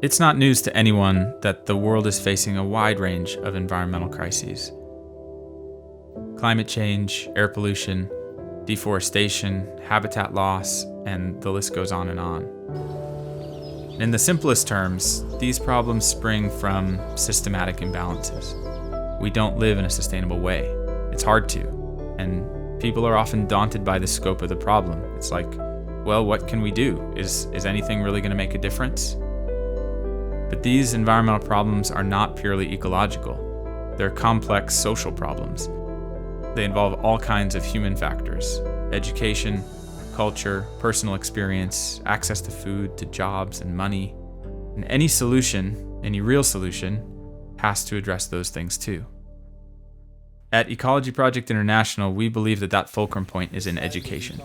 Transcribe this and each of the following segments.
It's not news to anyone that the world is facing a wide range of environmental crises. Climate change, air pollution, deforestation, habitat loss, and the list goes on and on. In the simplest terms, these problems spring from systematic imbalances. We don't live in a sustainable way. It's hard to, and people are often daunted by the scope of the problem. It's like, well, what can we do? Is anything really going to make a difference? But these environmental problems are not purely ecological. They're complex social problems. They involve all kinds of human factors: education, culture, personal experience, access to food, to jobs and money. And any solution, any real solution, has to address those things too. At Ecology Project International, we believe that fulcrum point is in education.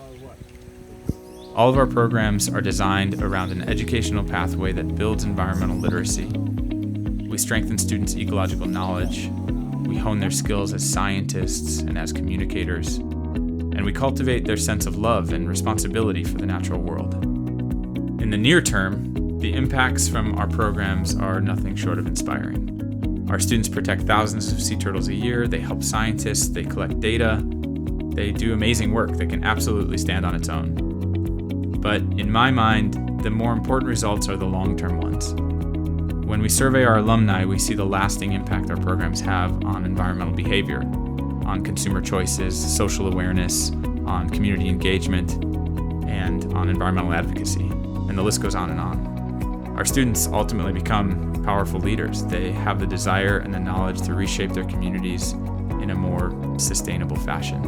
All of our programs are designed around an educational pathway that builds environmental literacy. We strengthen students' ecological knowledge. We hone their skills as scientists and as communicators. And we cultivate their sense of love and responsibility for the natural world. In the near term, the impacts from our programs are nothing short of inspiring. Our students protect thousands of sea turtles a year. They help scientists. They collect data. They do amazing work that can absolutely stand on its own. But in my mind, the more important results are the long-term ones. When we survey our alumni, we see the lasting impact our programs have on environmental behavior, on consumer choices, social awareness, on community engagement, and on environmental advocacy. And the list goes on and on. Our students ultimately become powerful leaders. They have the desire and the knowledge to reshape their communities in a more sustainable fashion.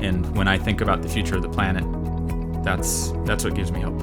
And when I think about the future of the planet, that's what gives me hope.